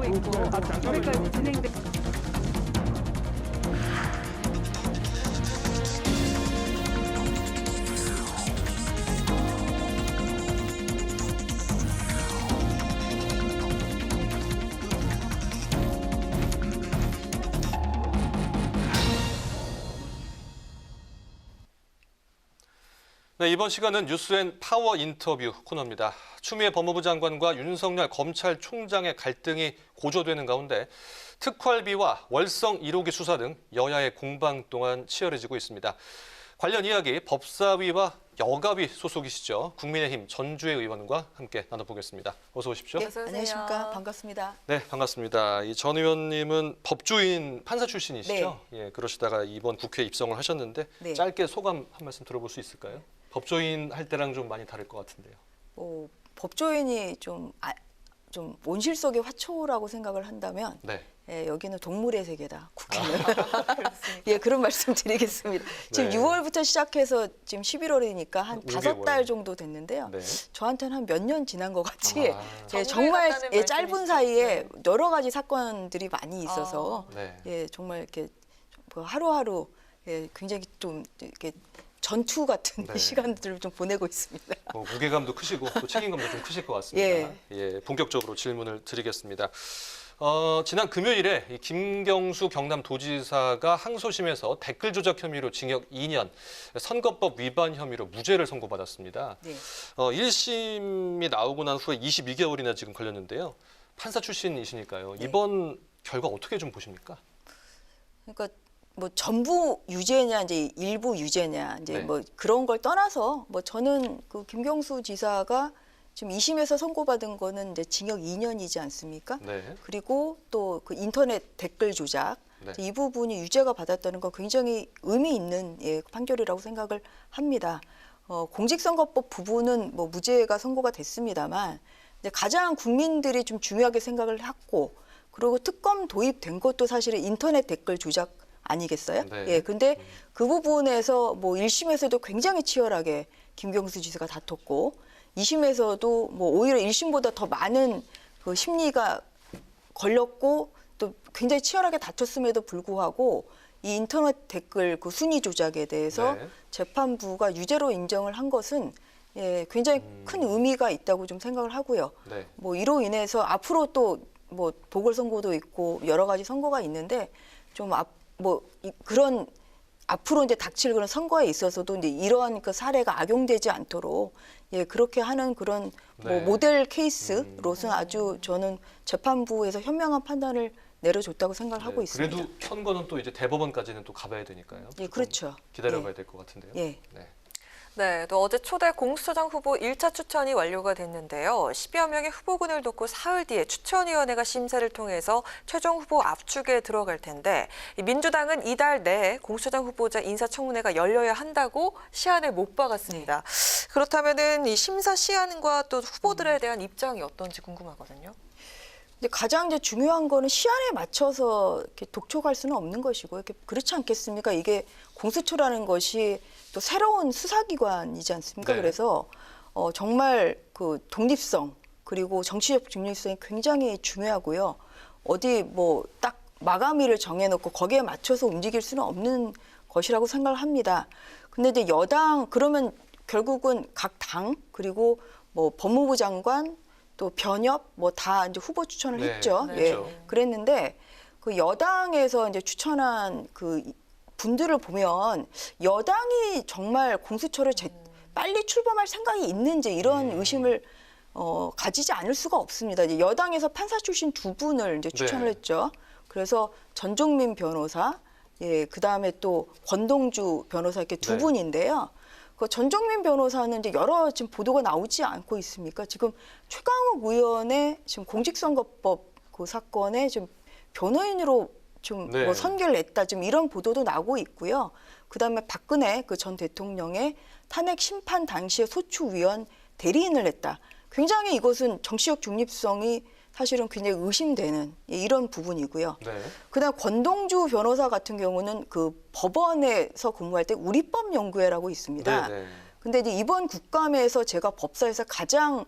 하고 있고 여기까지 진행돼. 네, 이번 시간은 뉴스앤 파워 인터뷰 코너입니다. 추미애 법무부 장관과 윤석열 검찰총장의 갈등이 고조되는 가운데 특활비와 월성 1호기 수사 등 여야의 공방 또한 치열해지고 있습니다. 관련 이야기 법사위와 여가위 소속이시죠. 국민의힘 전주혜 의원과 함께 나눠보겠습니다. 어서 오십시오. 네, 안녕하십니까. 반갑습니다. 네, 반갑습니다. 이 전 의원님은 법조인 판사 출신이시죠? 네. 예, 그러시다가 이번 국회에 입성을 하셨는데 네. 짧게 소감 한 말씀 들어볼 수 있을까요? 법조인 할 때랑 좀 많이 다를 것 같은데요. 법조인이 좀 온실 속의 화초라고 생각을 한다면 네. 예, 여기는 동물의 세계다. 국회는. 예, 그런 말씀 드리겠습니다. 지금 네. 6월부터 시작해서 지금 11월이니까 한 5달 정도 됐는데요. 네. 저한테는 한 몇 년 지난 것 같이 아. 예, 정말 같다는 예, 짧은 말씀이시죠? 사이에 여러 가지 사건들이 많이 있어서 네. 예, 정말 이렇게 뭐 하루하루 예, 굉장히 좀 이렇게 전투 같은 네. 시간들을 좀 보내고 있습니다. 무게감도 크시고 또 책임감도 좀 크실 것 같습니다. 예. 예, 본격적으로 질문을 드리겠습니다. 지난 금요일에 이 김경수 경남도지사가 항소심에서 댓글 조작 혐의로 징역 2년, 선거법 위반 혐의로 무죄를 선고받았습니다. 네. 1심이 나오고 난 후에 22개월이나 지금 걸렸는데요. 판사 출신이시니까요. 네. 이번 결과 어떻게 좀 보십니까? 그러니까 뭐 전부 유죄냐 이제 일부 유죄냐 이제 네. 뭐 그런 걸 떠나서 뭐 저는 그 김경수 지사가 지금 2심에서 선고받은 거는 이제 징역 2년이지 않습니까? 네. 그리고 또 그 인터넷 댓글 조작 네. 이 부분이 유죄가 받았다는 건 굉장히 의미 있는 예, 판결이라고 생각을 합니다. 공직선거법 부분은 뭐 무죄가 선고가 됐습니다만 이제 가장 국민들이 좀 중요하게 생각을 했고 그리고 특검 도입된 것도 사실은 인터넷 댓글 조작 아니겠어요? 네. 예, 근데 그 부분에서 뭐 1심에서도 굉장히 치열하게 김경수 지사가 다퉜고 2심에서도 뭐 오히려 1심보다 더 많은 그 심리가 걸렸고 또 굉장히 치열하게 다퉜음에도 불구하고 이 인터넷 댓글 그 순위 조작에 대해서 네. 재판부가 유죄로 인정을 한 것은 예, 굉장히 큰 의미가 있다고 좀 생각을 하고요. 네. 뭐 이로 인해서 앞으로 또 뭐 보궐선거도 있고 여러 가지 선거가 있는데 좀 그런 앞으로 이제 닥칠 그런 선거에 있어서도 이제 이러한 그 사례가 악용되지 않도록 예 그렇게 하는 그런 뭐 네. 모델 케이스로서는 아주 저는 재판부에서 현명한 판단을 내려줬다고 생각을 하고 있습니다. 그래도 선거는 또 이제 대법원까지는 또 가봐야 되니까요. 예, 조금 그렇죠. 기다려봐야 예. 될 것 같은데요. 예. 네. 네, 또 어제 초대 공수처장 후보 1차 추천이 완료가 됐는데요. 10여 명의 후보군을 놓고 사흘 뒤에 추천위원회가 심사를 통해서 최종 후보 압축에 들어갈 텐데 민주당은 이달 내에 공수처장 후보자 인사청문회가 열려야 한다고 시한을 못 박았습니다. 그렇다면은 이 심사 시한과 또 후보들에 대한 입장이 어떤지 궁금하거든요. 근데 가장 이제 중요한 거는 시한에 맞춰서 이렇게 독촉할 수는 없는 것이고 이렇게 그렇지 않겠습니까? 이게 공수처라는 것이 또 새로운 수사기관이지 않습니까? 네. 그래서 정말 그 독립성 그리고 정치적 중립성이 굉장히 중요하고요. 어디 뭐 딱 마감일을 정해놓고 거기에 맞춰서 움직일 수는 없는 것이라고 생각을 합니다. 근데 이제 여당 그러면 결국은 각 당 그리고 뭐 법무부 장관 또 변협 뭐 다 이제 후보 추천을 네, 했죠. 네, 예. 그렇죠. 그랬는데 그 여당에서 이제 추천한 그 분들을 보면 여당이 정말 공수처를 빨리 출범할 생각이 있는지 이런 의심을 가지지 않을 수가 없습니다. 이제 여당에서 판사 출신 두 분을 이제 추천을 네. 했죠. 그래서 전종민 변호사, 예, 그 다음에 또 권동주 변호사 이렇게 두 네. 분인데요. 그 전종민 변호사는 이제 여러 지금 보도가 나오지 않고 있습니까? 지금 최강욱 의원의 지금 공직선거법 그 사건에 지금 변호인으로 좀 네. 뭐 선결을 냈다 지금 이런 보도도 나오고 있고요. 그다음에 박근혜 그 전 대통령의 탄핵 심판 당시에 소추위원 대리인을 냈다. 굉장히 이것은 정치적 중립성이 사실은 굉장히 의심되는 이런 부분이고요. 네. 그다음 권동주 변호사 같은 경우는 그 법원에서 근무할 때 우리법 연구회라고 있습니다. 네, 네. 근데 이제 이번 국감에서 제가 법사에서 가장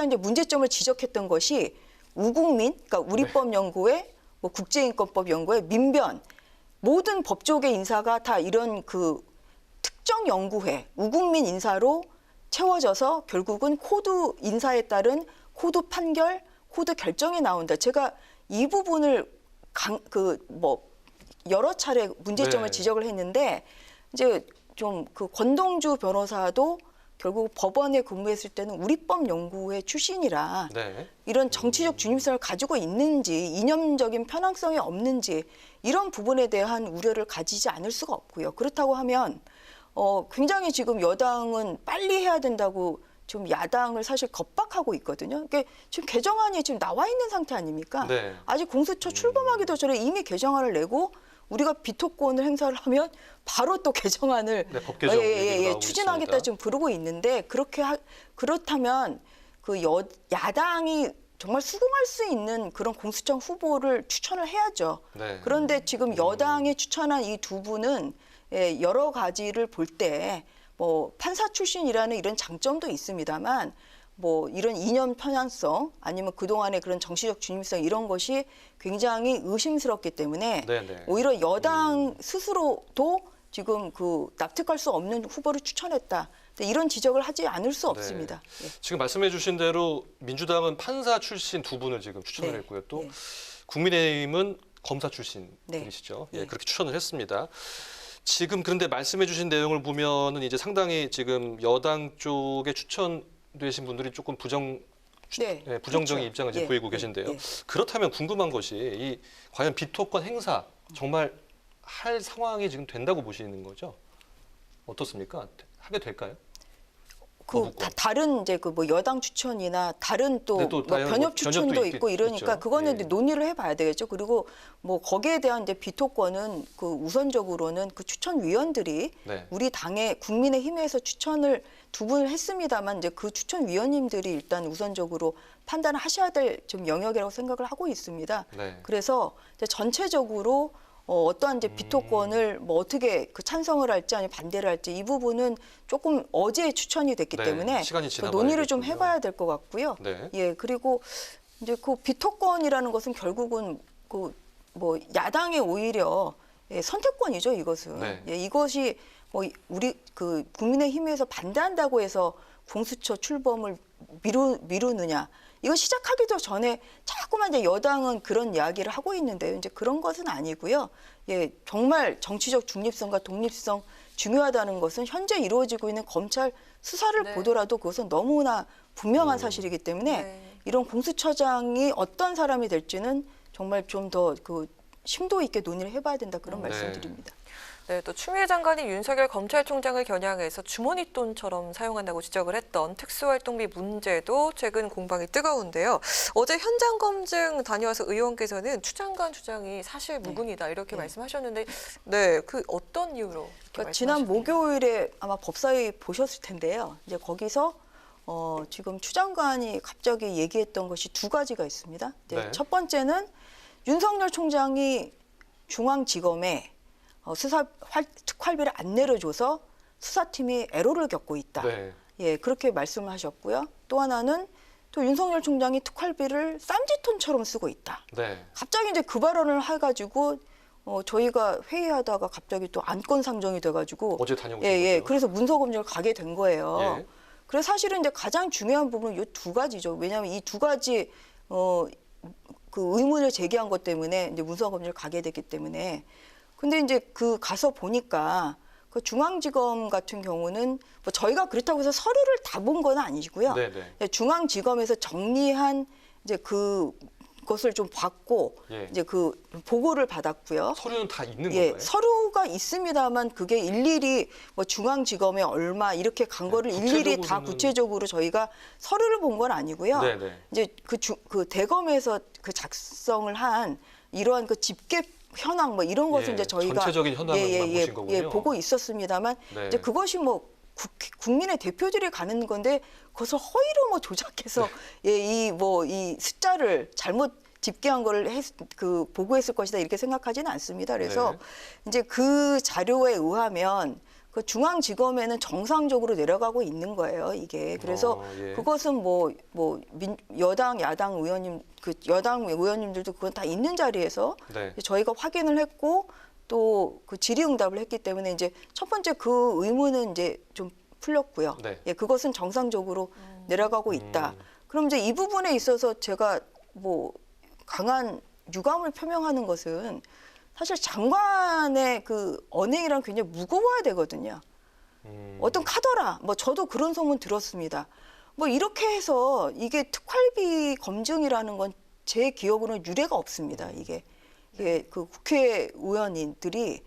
이제 문제점을 지적했던 것이 우국민, 그러니까 우리법연구회, 뭐 국제인권법연구회, 민변 모든 법조계 인사가 다 이런 그 특정 연구회, 우국민 인사로 채워져서 결국은 코드 인사에 따른 코드 판결, 코드 결정이 나온다. 제가 이 부분을 여러 차례 문제점을 네. 지적을 했는데 이제 좀 그 권동주 변호사도 결국 법원에 근무했을 때는 우리법연구회 출신이라 네. 이런 정치적 중립성을 가지고 있는지 이념적인 편향성이 없는지 이런 부분에 대한 우려를 가지지 않을 수가 없고요. 그렇다고 하면 굉장히 지금 여당은 빨리 해야 된다고 지금 야당을 사실 겁박하고 있거든요. 그러니까 지금 개정안이 지금 나와 있는 상태 아닙니까? 네. 아직 공수처 출범하기도 전에 이미 개정안을 내고 우리가 비토권을 행사를 하면 바로 또 개정안을 네, 법 개정 얘기도 나오고 추진하겠다 있습니다. 지금 부르고 있는데 그렇다면 그 야당이 정말 수긍할 수 있는 그런 공수처 후보를 추천을 해야죠. 네. 그런데 지금 여당이 추천한 이 두 분은 여러 가지를 볼 때 뭐 판사 출신이라는 이런 장점도 있습니다만 뭐 이런 이념 편향성 아니면 그동안의 그런 정치적 중립성 이런 것이 굉장히 의심스럽기 때문에 네네. 오히려 여당 스스로도 지금 그 납득할 수 없는 후보를 추천했다. 이런 지적을 하지 않을 수 없습니다. 예. 지금 말씀해 주신 대로 민주당은 판사 출신 두 분을 지금 추천을 네. 했고요. 또 네. 국민의힘은 검사 출신이시죠. 네. 예, 그렇게 추천을 했습니다. 지금 그런데 말씀해 주신 내용을 보면은 이제 상당히 지금 여당 쪽에 추천되신 분들이 조금 부정적인 그렇죠. 입장을 지금 예, 보이고 예, 계신데요. 예. 그렇다면 궁금한 것이 이 과연 비토권 행사 정말 할 상황이 지금 된다고 보시는 거죠? 어떻습니까? 하게 될까요? 다른 이제 그 뭐 여당 추천이나 다른 또 네, 또 뭐 다양한 변협 뭐 추천도 변협도 있고 이러니까 있죠. 그거는 예. 이제 논의를 해봐야 되겠죠. 그리고 뭐 거기에 대한 이제 비토권은 그 우선적으로는 그 추천위원들이 네. 우리 당의 국민의힘에서 추천을 두 분을 했습니다만 이제 그 추천위원님들이 일단 우선적으로 판단을 하셔야 될 좀 영역이라고 생각을 하고 있습니다. 네. 그래서 이제 전체적으로 어떠한 이제 비토권을 뭐 어떻게 그 찬성을 할지 아니면 반대를 할지 이 부분은 조금 어제 추천이 됐기 네, 때문에 시간이 그 지나봐야겠군요. 논의를 좀 해봐야 될 것 같고요. 네. 예, 그리고 이제 그 비토권이라는 것은 결국은 그 뭐 야당의 오히려 선택권이죠. 이것은 네. 예, 이것이 뭐 우리 그 국민의힘에서 반대한다고 해서 공수처 출범을 미루느냐. 이거 시작하기도 전에 자꾸만 이제 여당은 그런 이야기를 하고 있는데요. 이제 그런 것은 아니고요. 예, 정말 정치적 중립성과 독립성 중요하다는 것은 현재 이루어지고 있는 검찰 수사를 네. 보더라도 그것은 너무나 분명한 사실이기 때문에 네. 이런 공수처장이 어떤 사람이 될지는 정말 좀 더 그 심도 있게 논의를 해봐야 된다 그런 네. 말씀드립니다. 네, 또 추미애 장관이 윤석열 검찰총장을 겨냥해서 주머니 돈처럼 사용한다고 지적을 했던 특수활동비 문제도 최근 공방이 뜨거운데요. 어제 현장 검증 다녀와서 의원께서는 추 장관 주장이 사실 무근이다 이렇게 네. 말씀하셨는데, 네, 그 어떤 이유로? 이렇게 그러니까 지난 말씀하셨나요? 목요일에 아마 법사위 보셨을 텐데요. 이제 거기서 지금 추 장관이 갑자기 얘기했던 것이 두 가지가 있습니다. 네. 첫 번째는 윤석열 총장이 중앙지검에 수사 특활비를 안 내려줘서 수사팀이 애로를 겪고 있다. 네. 예, 그렇게 말씀을 하셨고요. 또 하나는 또 윤석열 총장이 특활비를 쌈짓돈처럼 쓰고 있다. 네. 갑자기 이제 그 발언을 해가지고 저희가 회의하다가 갑자기 또 안건 상정이 돼가지고 어제 다녀오신 예, 거죠? 그래서 문서검증을 가게 된 거예요. 예. 그래서 사실은 이제 가장 중요한 부분은 이 두 가지죠. 왜냐하면 이 두 가지 그 의문을 제기한 것 때문에 이제 문서검증을 가게 됐기 때문에. 근데 이제 그 가서 보니까 그 중앙지검 같은 경우는 뭐 저희가 그렇다고 해서 서류를 다 본 건 아니고요. 네네. 중앙지검에서 정리한 이제 그것을 좀 봤고 예. 이제 그 보고를 받았고요. 서류는 다 있는 예, 건가요? 서류가 있습니다만 그게 일일이 뭐 중앙지검에 얼마 이렇게 간 거를 일일이 다 구체적으로는- 구체적으로 저희가 서류를 본 건 아니고요. 네네. 이제 그 대검에서 그 작성을 한 이러한 그 집계 현황 뭐 이런 것을 예, 이제 저희가 전체적인 현황만 보신 거군요. 보고 있었습니다만 네. 이제 그것이 뭐 국민의 대표들이 가는 건데 그것을 허위로 뭐 조작해서 네. 이 숫자를 잘못 집계한 거를 보고했을 것이다 이렇게 생각하지는 않습니다. 그래서 네. 이제 그 자료에 의하면 그 중앙지검에는 정상적으로 내려가고 있는 거예요, 이게. 그래서 예. 그것은 여당, 야당 의원님, 그 여당 의원님들도 그건 다 있는 자리에서 네. 저희가 확인을 했고 또 그 질의응답을 했기 때문에 이제 첫 번째 그 의문은 이제 좀 풀렸고요. 네. 예, 그것은 정상적으로 내려가고 있다. 그럼 이제 이 부분에 있어서 제가 강한 유감을 표명하는 것은 사실 장관의 그 언행이랑 굉장히 무거워야 되거든요. 어떤 카더라, 저도 그런 소문 들었습니다. 이렇게 해서 이게 특활비 검증이라는 건 제 기억으로는 유례가 없습니다. 이게 그 국회의원들이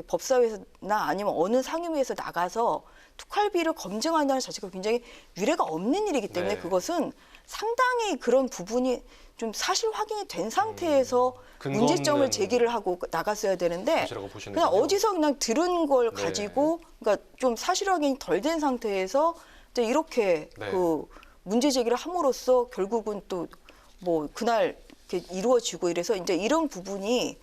법사위에서나 아니면 어느 상임위에서 나가서 특활비를 검증한다는 자체가 굉장히 유례가 없는 일이기 때문에 네. 그것은 상당히 그런 부분이 좀 사실 확인이 된 상태에서 근거 문제점을 없는 제기를 하고 나갔어야 되는데 사실이라고 보시는 그냥 거죠? 어디서 그냥 들은 걸 네. 가지고 그러니까 좀 사실 확인이 덜 된 상태에서 이제 이렇게 네. 그 문제 제기를 함으로써 결국은 또 그날 이렇게 이루어지고 이래서 이제 이런 부분이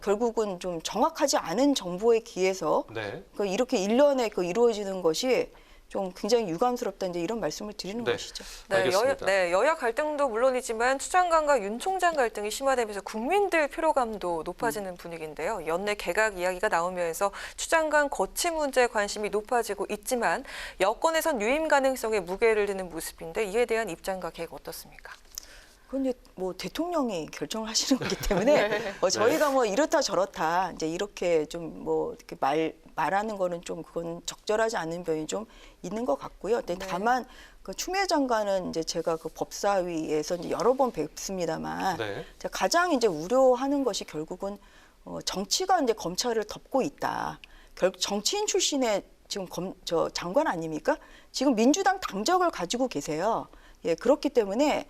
결국은 좀 정확하지 않은 정보에 기해서 네. 이렇게 일련에 이루어지는 것이 좀 굉장히 유감스럽다 이제 이런 말씀을 드리는 네. 것이죠. 알겠습니다. 여야 갈등도 물론이지만 추 장관과 윤 총장 갈등이 심화되면서 국민들 피로감도 높아지는 분위기인데요. 연내 개각 이야기가 나오면서 추 장관 거취 문제에 관심이 높아지고 있지만 여권에선 유임 가능성에 무게를 두는 모습인데 이에 대한 입장과 계획 어떻습니까? 그건 이제 대통령이 결정을 하시는 거기 때문에 저희가 이렇다 저렇다 이제 이렇게 좀 이렇게 말하는 거는 좀 그건 적절하지 않은 면이 좀 있는 것 같고요. 근데 다만 그 추미애 장관은 이제 제가 그 법사위에서 이제 여러 번 뵙습니다만 네. 제가 가장 이제 우려하는 것이 결국은 정치가 이제 검찰을 덮고 있다. 정치인 출신의 지금 장관 아닙니까? 지금 민주당 당적을 가지고 계세요. 예, 그렇기 때문에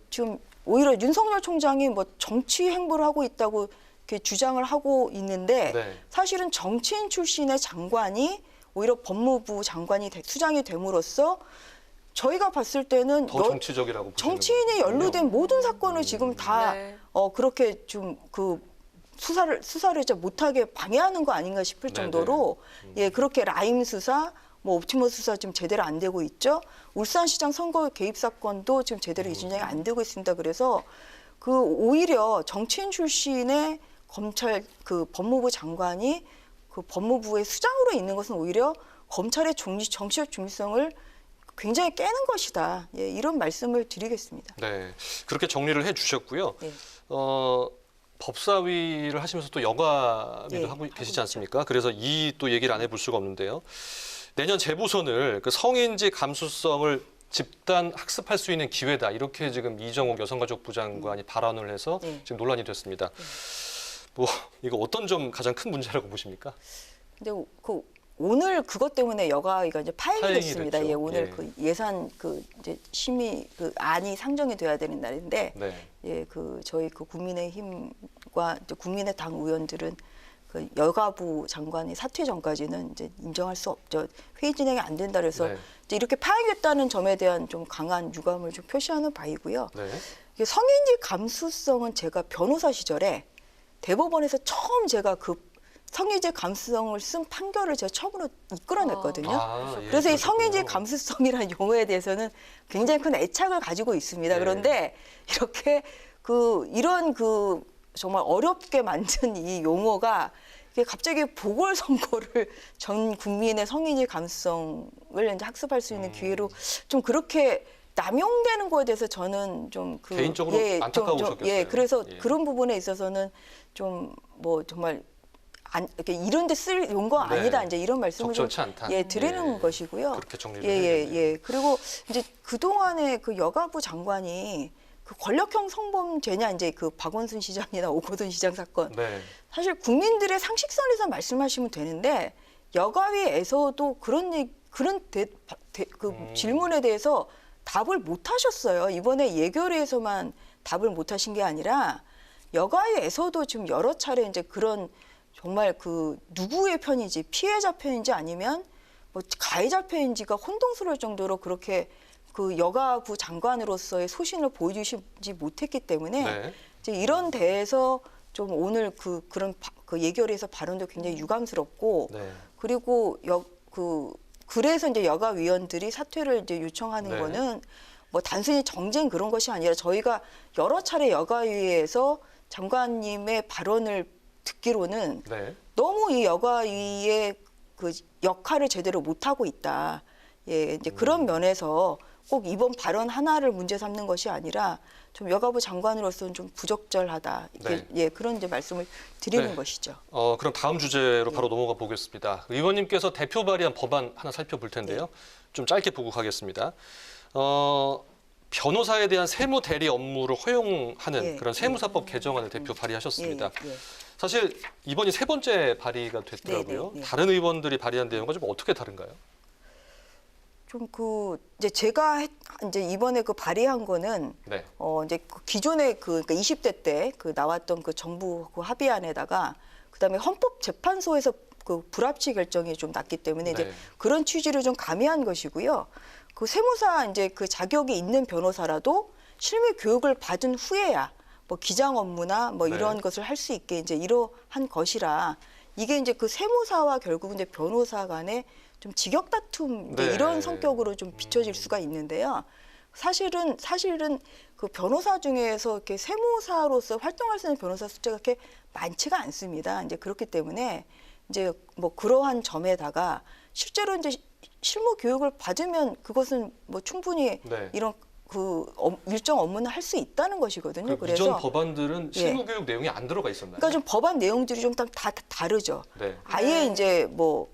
지금 오히려 윤석열 총장이 정치 행보를 하고 있다고 이렇게 주장을 하고 있는데 네. 사실은 정치인 출신의 장관이 오히려 법무부 장관이 수장이 됨으로써 저희가 봤을 때는 더 정치적이라고 보시는 정치인이 거군요. 연루된 모든 사건을 지금 다 네. 그렇게 좀 수사를 이제 못하게 방해하는 거 아닌가 싶을 정도로 예 그렇게 라임 수사 옵티머스 수사 지금 제대로 안 되고 있죠. 울산시장 선거 개입 사건도 지금 제대로 진행이 안 되고 있습니다. 그래서 오히려 정치인 출신의 검찰 법무부 장관이 법무부의 수장으로 있는 것은 오히려 검찰의 정치적 중립성을 굉장히 깨는 것이다. 예, 이런 말씀을 드리겠습니다. 네, 그렇게 정리를 해주셨고요. 네. 법사위를 하시면서 또 여가위도 네, 하고 계시지 있죠. 않습니까? 그래서 이 또 얘기를 안 해볼 수가 없는데요. 내년 재보선을 성인지 감수성을 집단 학습할 수 있는 기회다. 이렇게 지금 이정옥 여성가족부 장관이 발언을 해서 네. 지금 논란이 됐습니다. 이거 어떤 점 가장 큰 문제라고 보십니까? 근데 오늘 그것 때문에 여가위가 이제 파행이 파행이 됐습니다. 됐죠. 예, 오늘 예. 예산 이제 심의 안이 상정이 돼야 되는 날인데 네. 예, 저희 국민의힘과 이제 국민의당 의원들은 여가부 장관이 사퇴 전까지는 이제 인정할 수 없죠. 회의 진행이 안 된다 그래서 네. 이제 이렇게 파행했다는 점에 대한 좀 강한 유감을 좀 표시하는 바이고요. 네. 이게 성인지 감수성은 제가 변호사 시절에 대법원에서 처음 제가 성인지 감수성을 쓴 판결을 제가 처음으로 이끌어냈거든요. 예, 그래서 이 성인지 그러셨군요. 감수성이라는 용어에 대해서는 굉장히 큰 애착을 가지고 있습니다. 네. 그런데 이렇게 이런 정말 어렵게 만든 이 용어가 이게 갑자기 보궐선거를 전 국민의 성인지 감수성을 이제 학습할 수 있는 기회로 좀 그렇게 남용되는 거에 대해서 저는 좀 개인적으로 안타까우셨겠어요. 예, 그래서 예. 그런 부분에 있어서는 좀 정말 이렇게 이런 데 쓸 용거 네. 아니다. 이제 이런 말씀을 좀 적절치 않다. 드리는 예. 것이고요. 그렇게 정리를 예, 해야겠네요. 예. 그리고 이제 그동안에 여가부 장관이 권력형 성범죄냐 이제 박원순 시장이나 오거돈 시장 사건 네. 사실 국민들의 상식선에서 말씀하시면 되는데 여가위에서도 그런 질문에 대해서 답을 못 하셨어요. 이번에 예결위에서만 답을 못 하신 게 아니라 여가위에서도 지금 여러 차례 이제 그런 정말 누구의 편인지 피해자 편인지 아니면 가해자 편인지가 혼동스러울 정도로 그렇게 여가부 장관으로서의 소신을 보여주시지 못했기 때문에 네. 이제 이런 데에서 좀 오늘 그런 그 예결위에서 발언도 굉장히 유감스럽고 네. 그리고 그래서 이제 여가 위원들이 사퇴를 이제 요청하는 네. 거는 뭐 단순히 정쟁 그런 것이 아니라 저희가 여러 차례 여가위에서 장관님의 발언을 듣기로는 네. 너무 이 여가위의 그 역할을 제대로 못하고 있다. 예, 이제 그런 면에서 꼭 이번 발언 하나를 문제 삼는 것이 아니라 좀 여가부 장관으로서는 좀 부적절하다. 이게 네. 예, 그런 이제 말씀을 드리는 네. 것이죠. 그럼 다음 주제로 바로 넘어가 보겠습니다. 의원님께서 대표 발의한 법안 하나 살펴볼 텐데요. 좀 짧게 보고 가겠습니다. 변호사에 대한 세무 대리 업무를 허용하는 예, 그런 세무사법 개정안을 대표 발의하셨습니다. 예, 예. 사실 이번이 세 번째 발의가 됐더라고요. 네. 다른 의원들이 발의한 내용과 좀 어떻게 다른가요? 좀 이제 제가 이제 이번에 그 발의한 거는 네. 이제 그 기존에 그러니까 20대 때 그 나왔던 그 정부 그 합의안에다가 그다음에 헌법재판소에서 그 불합치 결정이 좀 났기 때문에 네. 이제 그런 취지를 좀 가미한 것이고요. 그 세무사 이제 그 자격이 있는 변호사라도 실무 교육을 받은 후에야 뭐 기장 업무나 뭐 네. 이런 것을 할 수 있게 이제 이러한 것이라 이게 이제 그 세무사와 결국 이제 변호사 간의 좀 직역 다툼 네. 이런 성격으로 좀 비춰질 수가 있는데요. 사실은 그 변호사 중에서 이렇게 세무사로서 활동할 수 있는 변호사 숫자가 그렇게 많지가 않습니다. 이제 그렇기 때문에 이제 뭐 그러한 점에다가 실제로 이제 실무 교육을 받으면 그것은 뭐 충분히 네. 이런 그 일정 업무는 할 수 있다는 것이거든요. 그 이전 법안들은 실무 교육 내용이 안 들어가 있었나요? 그러니까 좀 법안 내용들이 좀 다 다르죠. 네. 아예 이제 뭐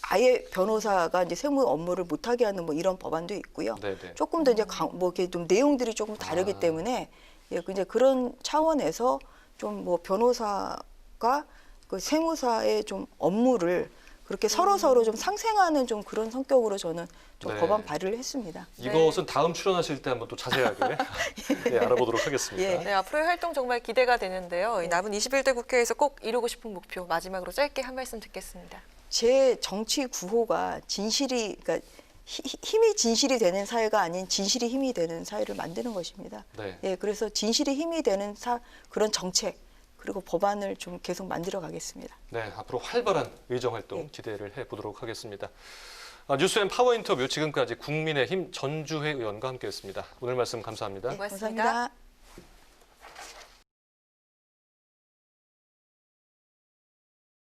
아예 변호사가 이제 세무 업무를 못하게 하는 뭐 이런 법안도 있고요. 네, 네. 조금 더 이제 뭐 이렇게 좀 내용들이 조금 다르기 때문에 예, 이제 그런 차원에서 좀 뭐 변호사가 그 세무사의 좀 업무를 그렇게 서로 좀 상생하는 좀 그런 성격으로 저는 좀 네. 법안 발의를 했습니다. 이것은 다음 출연하실 때 한번 또 자세하게 네, 알아보도록 하겠습니다. 예. 네, 앞으로의 활동 정말 기대가 되는데요. 이 남은 21대 국회에서 꼭 이루고 싶은 목표 마지막으로 짧게 한 말씀 듣겠습니다. 제 정치 구호가 진실이 그러니까 힘이 진실이 되는 사회가 아닌 진실이 힘이 되는 사회를 만드는 것입니다. 네. 예, 그래서 진실이 힘이 되는 그런 정책 그리고 법안을 좀 계속 만들어 가겠습니다. 네, 앞으로 활발한 의정 활동 기대를 해보도록 하겠습니다. 뉴스앤 파워 인터뷰 지금까지 국민의힘 전주회 의원과 함께했습니다. 오늘 말씀 감사합니다. 고맙습니다. 감사합니다.